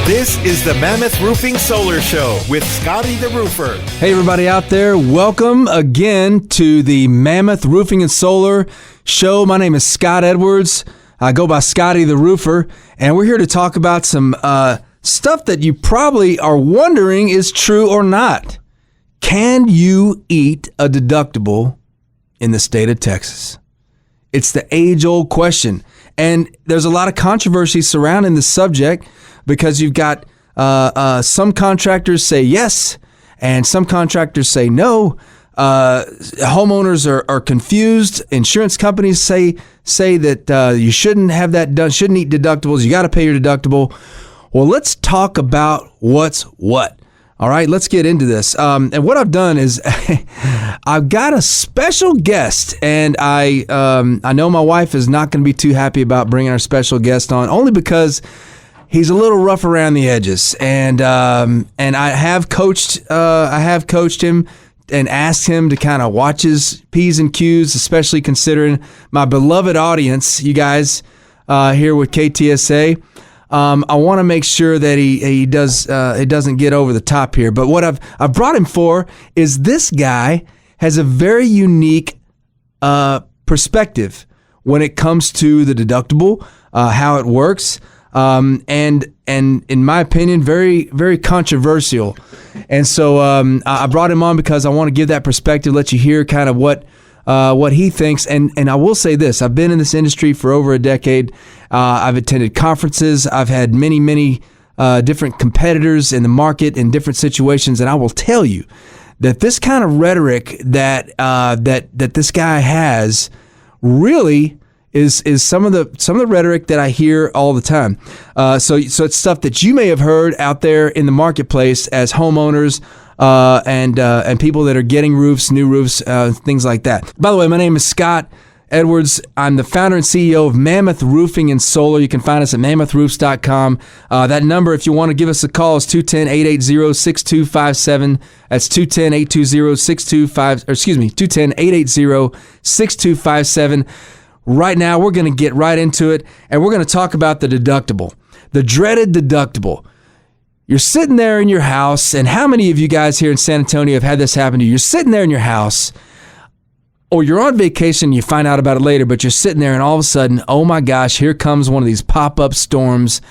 This is the Mammoth Roofing Solar Show with Scotty the Roofer. Hey, everybody out there. Welcome again to the Mammoth Roofing and Solar Show. My name is Scott Edwards. I go by Scotty the Roofer, and we're here to talk about some stuff that you probably are wondering is true or not. Can you eat a deductible in the state of Texas? It's the age-old question, and there's a lot of controversy surrounding the subject because you've got some contractors say yes, and some contractors say no. Homeowners are confused. Insurance companies say that you shouldn't have that done, shouldn't eat deductibles. You got to pay your deductible. Well, let's talk about what's what. All right, let's get into this. And what I've done is I've got a special guest, and I know my wife is not going to be too happy about bringing our special guest on, only because he's a little rough around the edges, and I have coached him and asked him to kind of watch his P's and Q's, especially considering my beloved audience, you guys here with KTSA. I want to make sure that he doesn't get over the top here. But what I've brought him for is this guy has a very unique perspective when it comes to the deductible, how it works. And in my opinion, very, very controversial. And so I brought him on because I want to give that perspective, let you hear kind of what he thinks. And I will say this, I've been in this industry for over a decade. I've attended conferences. I've had many different competitors in the market in different situations. And I will tell you that this kind of rhetoric that this guy has really is some of the rhetoric that I hear all the time. So it's stuff that you may have heard out there in the marketplace as homeowners and people that are getting roofs, new roofs, things like that. By the way, my name is Scott Edwards. I'm the founder and CEO of Mammoth Roofing and Solar. You can find us at mammothroofs.com. That number, if you want to give us a call, is 210-880-6257. That's 210-880-6257. Right now, we're going to get right into it, and we're going to talk about the deductible, the dreaded deductible. You're sitting there in your house, and how many of you guys here in San Antonio have had this happen to you? You're sitting there in your house, or you're on vacation, you find out about it later, but you're sitting there, and all of a sudden, oh my gosh, here comes one of these pop-up storms,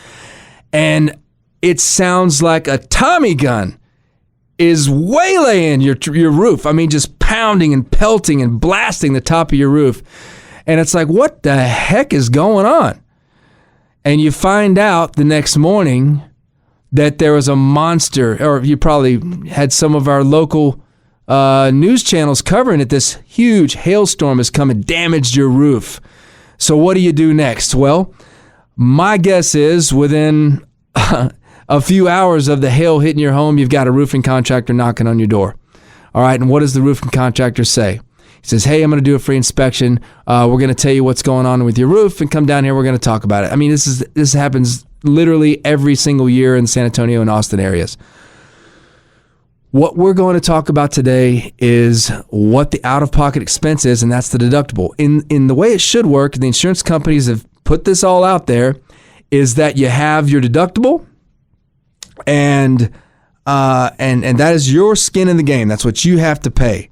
and it sounds like a Tommy gun is waylaying your roof. I mean, just pounding and pelting and blasting the top of your roof. And it's like, what the heck is going on? And you find out the next morning that there was a monster, or you probably had some of our local news channels covering it. This huge hailstorm has come and damaged your roof. So what do you do next? Well, my guess is within a few hours of the hail hitting your home, you've got a roofing contractor knocking on your door. All right, and what does the roofing contractor say? He says, hey, I'm going to do a free inspection. We're going to tell you what's going on with your roof and come down here. We're going to talk about it. I mean, this happens literally every single year in San Antonio and Austin areas. What we're going to talk about today is what the out-of-pocket expense is, and that's the deductible. In the way it should work, the insurance companies have put this all out there, is that you have your deductible, and that is your skin in the game. That's what you have to pay.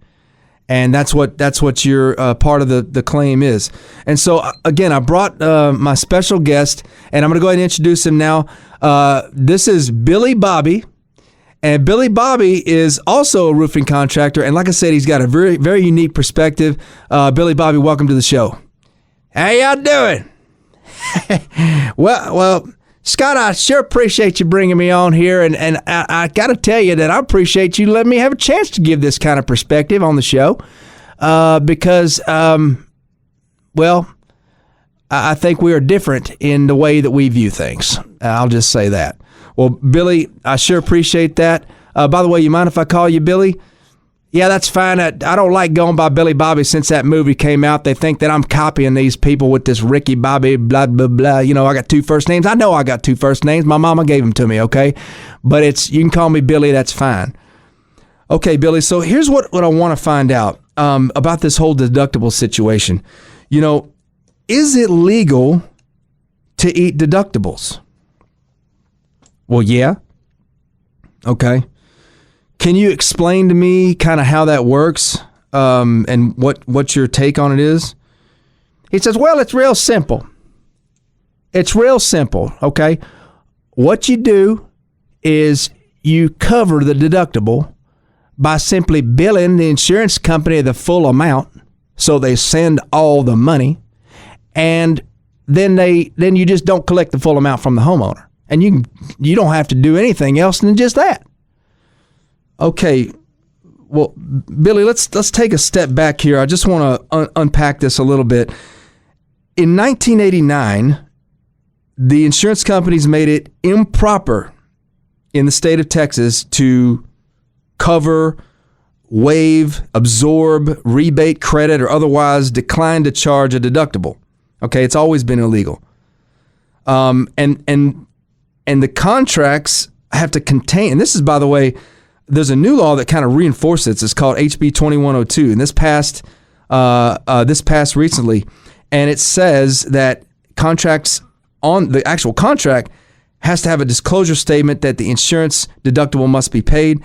And that's what your part of the claim is. And so, again, I brought my special guest, and I'm going to go ahead and introduce him now. This is Billy Bobby. And Billy Bobby is also a roofing contractor. And like I said, he's got a very, very unique perspective. Billy Bobby, welcome to the show. How y'all doing? Well, Scott, I sure appreciate you bringing me on here, and I got to tell you that I appreciate you letting me have a chance to give this kind of perspective on the show, because, I think we are different in the way that we view things. I'll just say that. Well, Billy, I sure appreciate that. By the way, you mind if I call you Billy? Yeah, that's fine. I don't like going by Billy Bobby since that movie came out. They think that I'm copying these people with this Ricky Bobby, blah, blah, blah. You know, I got two first names. I know I got two first names. My mama gave them to me, okay? But you can call me Billy. That's fine. Okay, Billy, so here's what I want to find out about this whole deductible situation. You know, is it legal to eat deductibles? Well, yeah. Okay. Can you explain to me kind of how that works and what your take on it is? He says, well, it's real simple. It's real simple, okay? What you do is you cover the deductible by simply billing the insurance company the full amount, so they send all the money, and then you just don't collect the full amount from the homeowner, and you don't have to do anything else than just that. Okay, well, Billy, let's take a step back here. I just want to unpack this a little bit. In 1989, the insurance companies made it improper in the state of Texas to cover, waive, absorb, rebate, credit, or otherwise decline to charge a deductible. Okay, it's always been illegal. And the contracts have to contain, and this is, by the way, there's a new law that kind of reinforces it. It's called HB 2102, and this passed recently, and it says that contracts on the actual contract has to have a disclosure statement that the insurance deductible must be paid.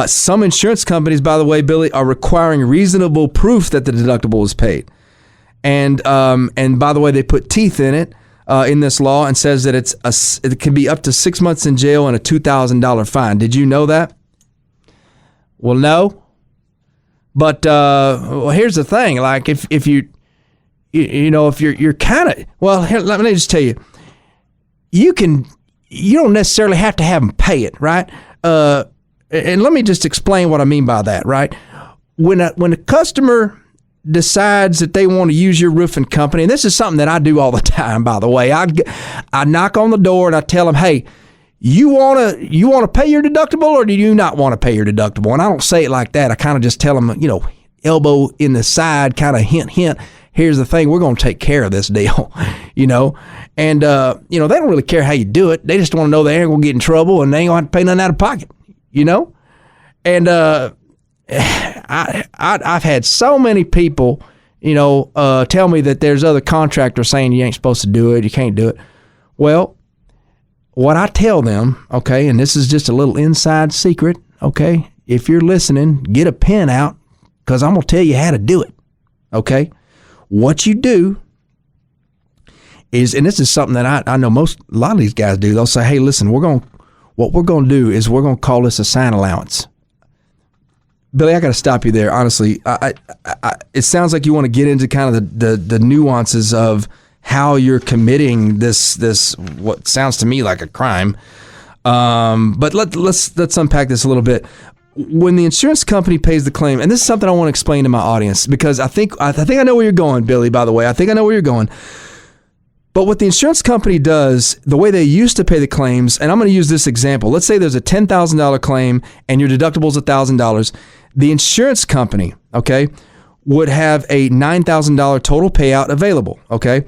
Some insurance companies, by the way, Billy, are requiring reasonable proof that the deductible is paid. And by the way, they put teeth in it in this law and says that it can be up to 6 months in jail and a $2,000 fine. Did you know that? Well, no. But well, here's the thing: like if you're kind of, well, here, let me just tell you, you don't necessarily have to have them pay it, right? And let me just explain what I mean by that, right? When a customer decides that they want to use your roofing company, and this is something that I do all the time, by the way, I knock on the door and I tell them, hey, you want to pay your deductible, or do you not want to pay your deductible? And I don't say it like that. I kind of just tell them, elbow in the side, kind of hint. Here's the thing, we're going to take care of this deal, And, they don't really care how you do it. They just want to know they ain't going to get in trouble and they ain't going to have to pay nothing out of pocket, And I've had so many people, tell me that there's other contractors saying you ain't supposed to do it, you can't do it. Well, what I tell them, okay, and this is just a little inside secret, okay, if you're listening, get a pen out because I'm going to tell you how to do it, okay? What you do is, and this is something that I know a lot of these guys do, they'll say, hey, listen, what we're going to do is we're going to call this a sign allowance. Billy, I got to stop you there, honestly. It sounds like you want to get into kind of the nuances of how you're committing this what sounds to me like a crime. But let's unpack this a little bit. When the insurance company pays the claim, and this is something I want to explain to my audience because I think I know where you're going, Billy, by the way. I think I know where you're going. But what the insurance company does, the way they used to pay the claims, and I'm going to use this example. Let's say there's a $10,000 claim and your deductible is $1,000. The insurance company, okay, would have a $9,000 total payout available, okay?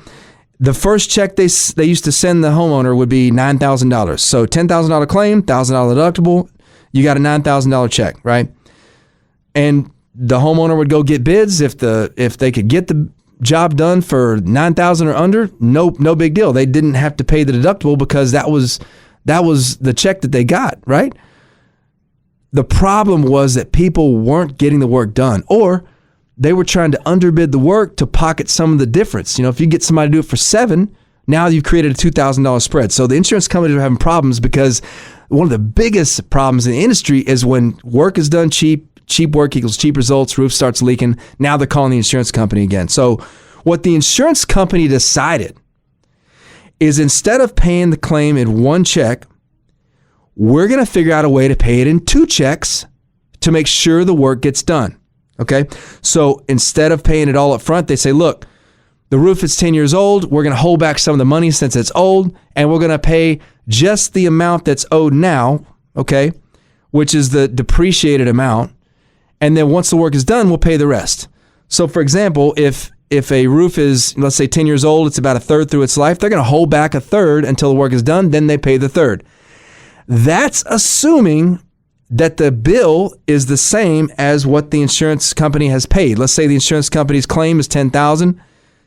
The first check they used to send the homeowner would be $9,000. So $10,000 claim, $1,000 deductible, you got a $9,000 check, right? And the homeowner would go get bids if they could get the job done for $9,000 or under. No big deal. They didn't have to pay the deductible because that was the check that they got, right? The problem was that people weren't getting the work done, or they were trying to underbid the work to pocket some of the difference. If you get somebody to do it for $7,000, now you've created a $2,000 spread. So the insurance companies are having problems because one of the biggest problems in the industry is when work is done cheap work equals cheap results, roof starts leaking. Now they're calling the insurance company again. So what the insurance company decided is instead of paying the claim in one check, we're going to figure out a way to pay it in 2 checks to make sure the work gets done. Okay? So instead of paying it all up front, they say, look, the roof is 10 years old. We're going to hold back some of the money since it's old, and we're going to pay just the amount that's owed now, okay, which is the depreciated amount. And then once the work is done, we'll pay the rest. So, for example, if a roof is, let's say, 10 years old, it's about a third through its life, they're going to hold back a third until the work is done, then they pay the third. That's assuming that the bill is the same as what the insurance company has paid. Let's say the insurance company's claim is $10,000,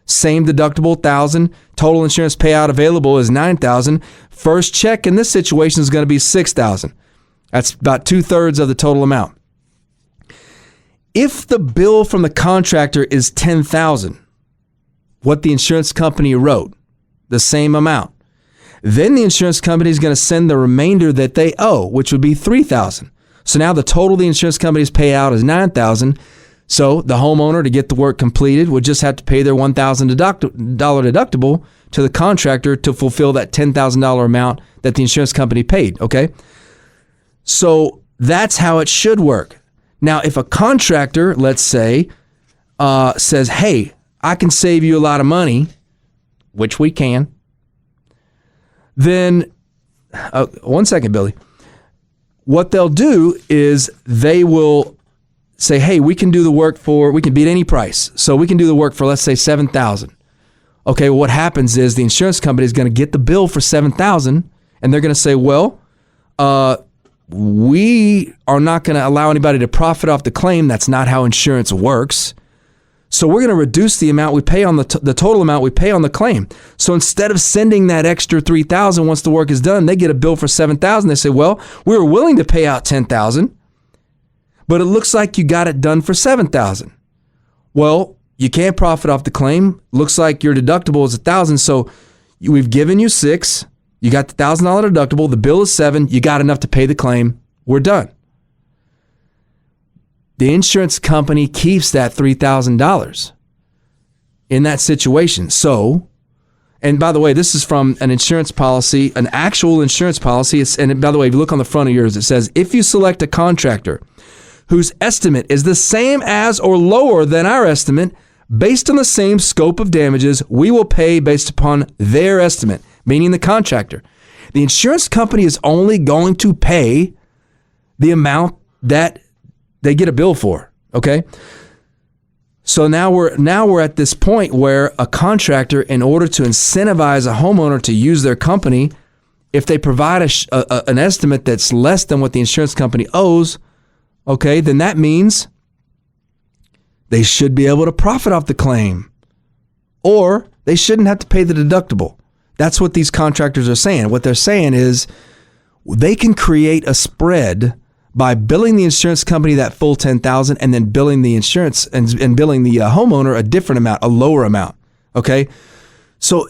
same deductible, $1,000, Total insurance payout available is $9,000. First check in this situation is going to be $6,000. That's about 2/3 of the total amount. If the bill from the contractor is $10,000, what the insurance company wrote, the same amount, then the insurance company is going to send the remainder that they owe, which would be $3,000. So now the total the insurance company's payout is $9,000. So the homeowner, to get the work completed, would just have to pay their $1,000 deductible to the contractor to fulfill that $10,000 amount that the insurance company paid, okay? So that's how it should work. Now, if a contractor, let's say, says, hey, I can save you a lot of money, which we can, then, one second, Billy. What they'll do is they will say, hey, we can do the work we can beat any price. So we can do the work for, let's say, $7,000. Okay, well, what happens is the insurance company is going to get the bill for $7,000, and they're going to say, well, we are not going to allow anybody to profit off the claim. That's not how insurance works. So we're going to reduce the amount we pay on the total amount we pay on the claim. So instead of sending that extra $3,000 once the work is done, they get a bill for $7,000. They say, well, we were willing to pay out $10,000, but it looks like you got it done for $7,000. Well, you can't profit off the claim. Looks like your deductible is $1,000. So we've given you $6,000. You got the $1,000 deductible. The bill is $7,000. You got enough to pay the claim. We're done. The insurance company keeps that $3,000 in that situation. So, and by the way, this is from an insurance policy, an actual insurance policy. And by the way, if you look on the front of yours, it says, if you select a contractor whose estimate is the same as or lower than our estimate, based on the same scope of damages, we will pay based upon their estimate, meaning the contractor. The insurance company is only going to pay the amount that they get a bill for, okay? So now we're at this point where a contractor, in order to incentivize a homeowner to use their company, if they provide an estimate that's less than what the insurance company owes, okay, then that means they should be able to profit off the claim, or they shouldn't have to pay the deductible. That's what these contractors are saying. What they're saying is they can create a spread by billing the insurance company that full $10,000 and then billing the insurance and billing the homeowner a different amount, a lower amount. Okay, so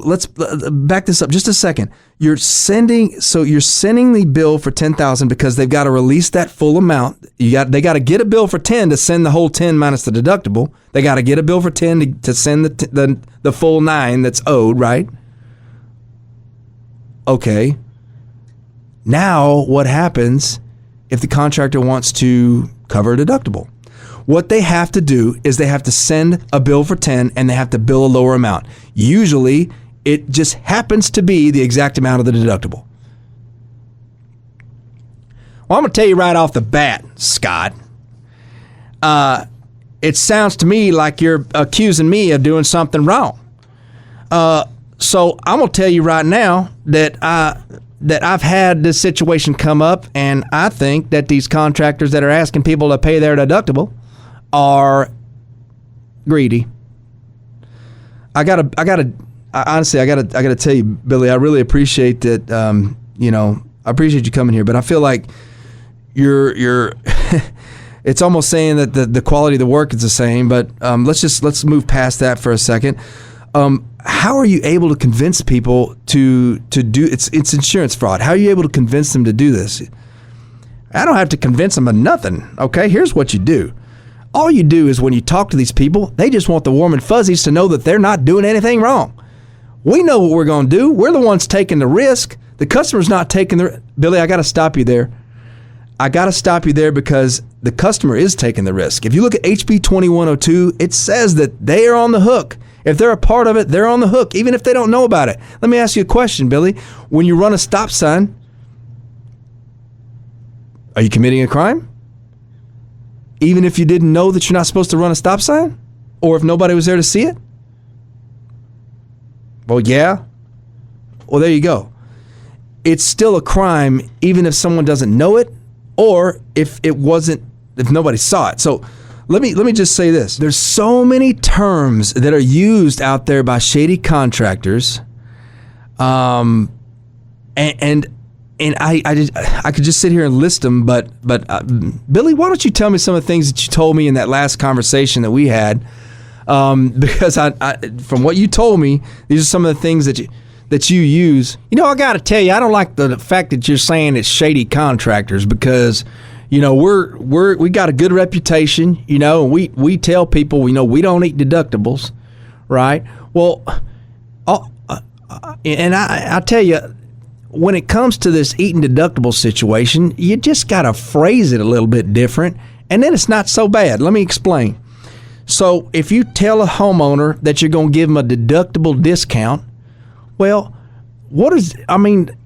let's back this up just a second. You're sending the bill for $10,000 because they've got to release that full amount. They got to get a bill for $10,000 to send the whole $10,000 minus the deductible. They got to get a bill for $10,000 to send the full $9,000 that's owed, right? Okay. Now what happens if the contractor wants to cover a deductible? What they have to do is they have to send a bill for $10,000 and they have to bill a lower amount. Usually it just happens to be the exact amount of the deductible. Well, I'm going to tell you right off the bat, Scott, it sounds to me like you're accusing me of doing something wrong. So I'm going to tell you right now that I've had this situation come up, and I think that these contractors that are asking people to pay their deductible are greedy. Honestly, I gotta tell you, Billy, I really appreciate that. I appreciate you coming here, but I feel like you're it's almost saying that the quality of the work is the same. But let's move past that for a second. How are you able to convince people to do it's insurance fraud? How are you able to convince them to do this? I don't have to convince them of nothing. Okay, here's what you do. All you do is when you talk to these people, they just want the warm and fuzzies to know that they're not doing anything wrong. We know what we're going to do. We're the ones taking the risk. The customer's not taking the... Billy, I got to stop you there. I got to stop you there because the customer is taking the risk. If you look at HB 2102, it says that they are on the hook. If they're a part of it, they're on the hook, even if they don't know about it. Let me ask you a question, Billy. When you run a stop sign, are you committing a crime? Even if you didn't know that you're not supposed to run a stop sign? Or if nobody was there to see it? Well, yeah. Well, there you go. It's still a crime even if someone doesn't know it or if nobody saw it. So let me just say this. There's so many terms that are used out there by shady contractors. And I could just sit here and list them, but Billy, why don't you tell me some of the things that you told me in that last conversation that we had? Because I from what you told me, these are some of the things that you use. You know, I got to tell you, I don't like the fact that you're saying it's shady contractors because, you know, we got a good reputation. You know, and we tell people, we don't eat deductibles, right? Well, and I tell you, when it comes to this eating deductible situation, you just got to phrase it a little bit different, and then it's not so bad. Let me explain. So if you tell a homeowner that you're going to give them a deductible discount, well,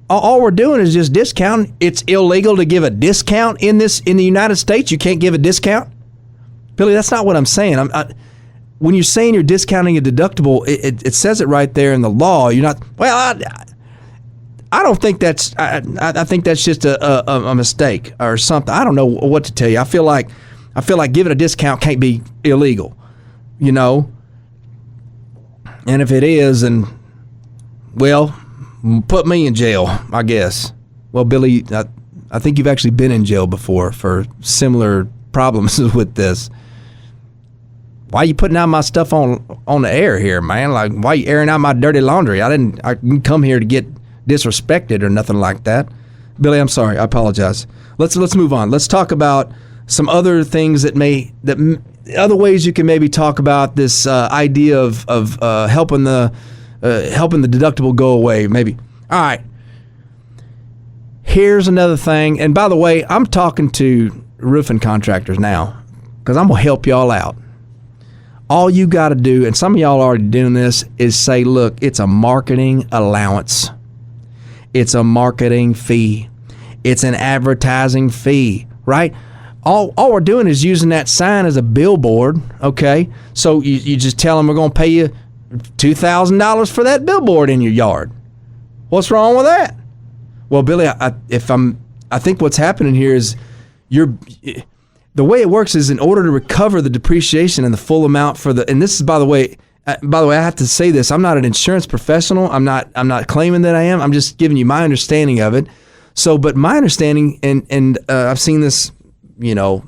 all we're doing is just discounting. It's illegal to give a discount in the United States. You can't give a discount? Billy, that's not what I'm saying. When you're saying you're discounting a deductible, it says it right there in the law. You're not, I don't think that's, I think that's just a mistake or something. I don't know what to tell you. I feel like giving a discount can't be illegal, And if it is, then, well, put me in jail, I guess. Well, Billy, I think you've actually been in jail before for similar problems with this. Why are you putting out my stuff on the air here, man? Like, why are you airing out my dirty laundry? I didn't come here to get disrespected or nothing like that. Billy, I'm sorry. I apologize. Let's move on. Let's talk about some other things other ways you can maybe talk about this idea of helping the deductible go away. Maybe. All right. Here's another thing. And by the way, I'm talking to roofing contractors now because I'm gonna help y'all out. All you got to do, and some of y'all are already doing this, is say, look, it's a marketing allowance. It's a marketing fee. It's an advertising fee, right? All we're doing is using that sign as a billboard, okay? So you just tell them we're going to pay you $2,000 for that billboard in your yard. What's wrong with that? Well, Billy, I think what's happening here is the way it works is in order to recover the depreciation and the full amount and this is, by the way, I have to say this. I'm not an insurance professional. I'm not claiming that I am. I'm just giving you my understanding of it. So, but my understanding, and I've seen this,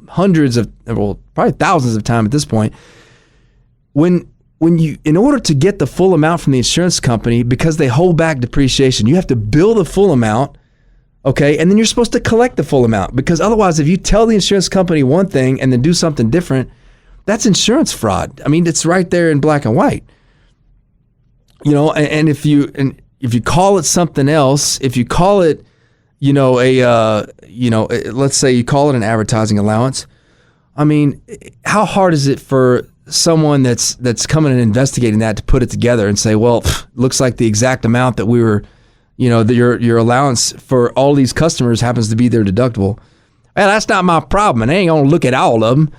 hundreds of, probably thousands of times at this point. When you, in order to get the full amount from the insurance company, because they hold back depreciation, you have to bill the full amount. Okay, and then you're supposed to collect the full amount, because otherwise, if you tell the insurance company one thing and then do something different, that's insurance fraud. I mean, it's right there in black and white. And if you call it something else, if you call it, let's say you call it an advertising allowance. I mean, how hard is it for someone that's coming and investigating that to put it together and say, well, looks like the exact amount that we were. Your allowance for all these customers happens to be their deductible. Well, that's not my problem, and I ain't gonna look at all of them.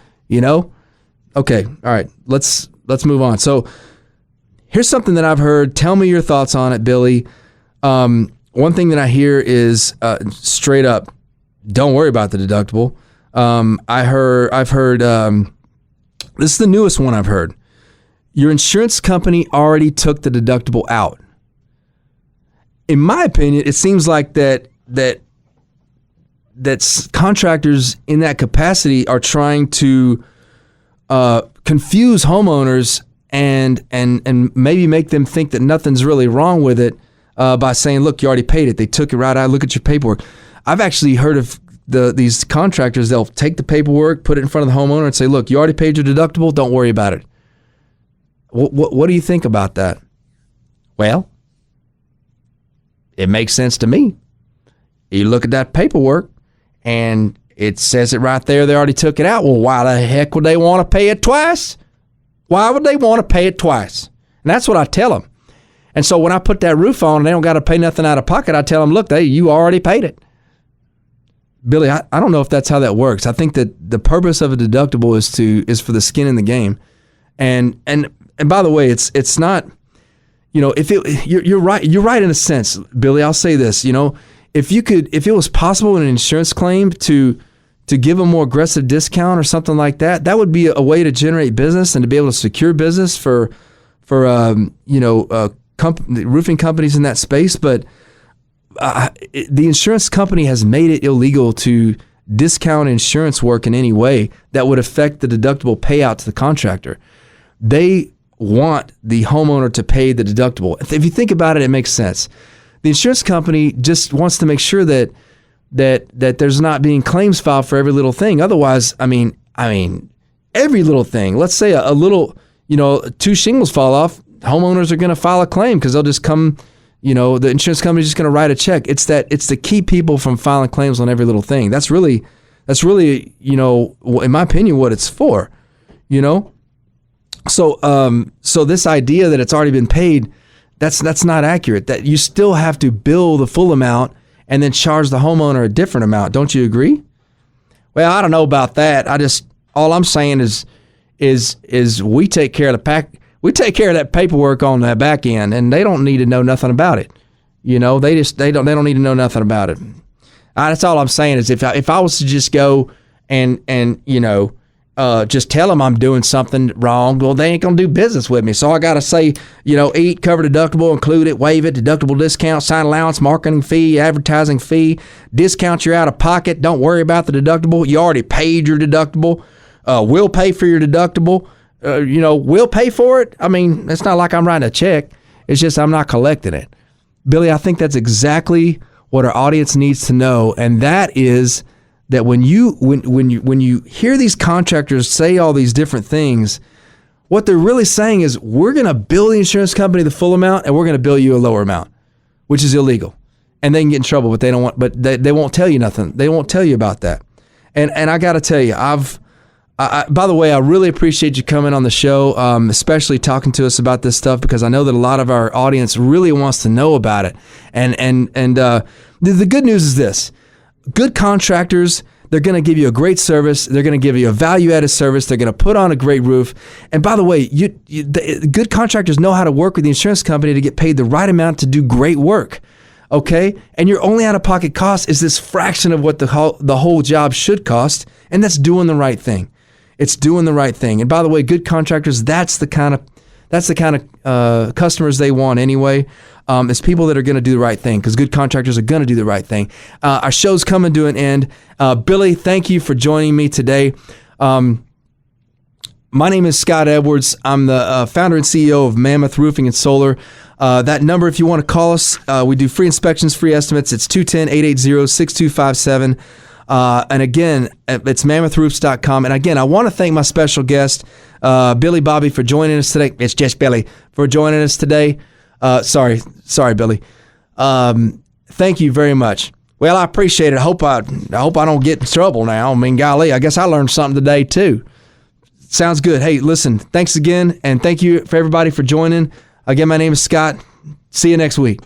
Okay, all right. Let's move on. So here's something that I've heard. Tell me your thoughts on it, Billy. One thing that I hear is straight up, don't worry about the deductible. I've heard. This is the newest one I've heard. Your insurance company already took the deductible out. In my opinion, it seems like that contractors in that capacity are trying to confuse homeowners and maybe make them think that nothing's really wrong with it by saying, look, you already paid it. They took it right out. Look at your paperwork. I've actually heard of these contractors. They'll take the paperwork, put it in front of the homeowner and say, look, you already paid your deductible. Don't worry about it. What do you think about that? Well, it makes sense to me. You look at that paperwork and it says it right there. They already took it out. Well, why the heck would they want to pay it twice? Why would they want to pay it twice? And that's what I tell them. And so when I put that roof on and they don't got to pay nothing out of pocket, I tell them, look, you already paid it. Billy, I don't know if that's how that works. I think that the purpose of a deductible is for the skin in the game. And by the way, it's not. You're right. You're right in a sense, Billy. I'll say this. If it was possible in an insurance claim to to give a more aggressive discount or something like that, that would be a way to generate business and to be able to secure business for roofing companies in that space. But the insurance company has made it illegal to discount insurance work in any way that would affect the deductible payout to the contractor. They want the homeowner to pay the deductible. If you think about it, it makes sense. The insurance company just wants to make sure that there's not being claims filed for every little thing. Otherwise, I mean, every little thing. Let's say a little, 2 shingles fall off. Homeowners are going to file a claim because they'll just come. The insurance company's just going to write a check. It's to keep people from filing claims on every little thing. That's really, in my opinion, what it's for. So this idea that it's already been paid, that's not accurate. That you still have to bill the full amount and then charge the homeowner a different amount. Don't you agree? Well, I don't know about that. All I'm saying is we take care of that paperwork on that back end, and they don't need to know nothing about it. They don't need to know nothing about it. That's all I'm saying is if I was to just go and just tell them I'm doing something wrong, well, they ain't gonna do business with me. So I gotta say, eat, cover deductible, include it, waive it, deductible discount, sign allowance, marketing fee, advertising fee, discount you're out of pocket. Don't worry about the deductible. You already paid your deductible. We'll pay for your deductible. We'll pay for it. I mean, it's not like I'm writing a check. It's just I'm not collecting it. Billy, I think that's exactly what our audience needs to know, and that is that when you hear these contractors say all these different things, what they're really saying is we're going to bill the insurance company the full amount and we're going to bill you a lower amount, which is illegal. And they can get in trouble, but they won't tell you nothing. They won't tell you about that. And I got to tell you, by the way, I really appreciate you coming on the show, especially talking to us about this stuff, because I know that a lot of our audience really wants to know about it. And the good news is this. Good contractors, they're going to give you a great service. They're going to give you a value-added service. They're going to put on a great roof. And by the way, good contractors know how to work with the insurance company to get paid the right amount to do great work. Okay? And your only out-of-pocket cost is this fraction of what the whole job should cost, and that's doing the right thing. It's doing the right thing. And by the way, good contractors, that's the kind of customers they want anyway. It's people that are going to do the right thing, because good contractors are going to do the right thing. Our show's coming to an end. Billy, thank you for joining me today. My name is Scott Edwards. I'm the founder and CEO of Mammoth Roofing and Solar. That number, if you want to call us, we do free inspections, free estimates. It's 210-880-6257. And again, it's mammothroofs.com. And again, I want to thank my special guest, Billy Bobby, for joining us today. It's just Billy for joining us today. Sorry, Billy. Thank you very much. Well, I appreciate it. I hope I don't get in trouble now. I mean, golly, I guess I learned something today too. Sounds good. Hey, listen, thanks again. And thank you for everybody for joining. Again, my name is Scott. See you next week.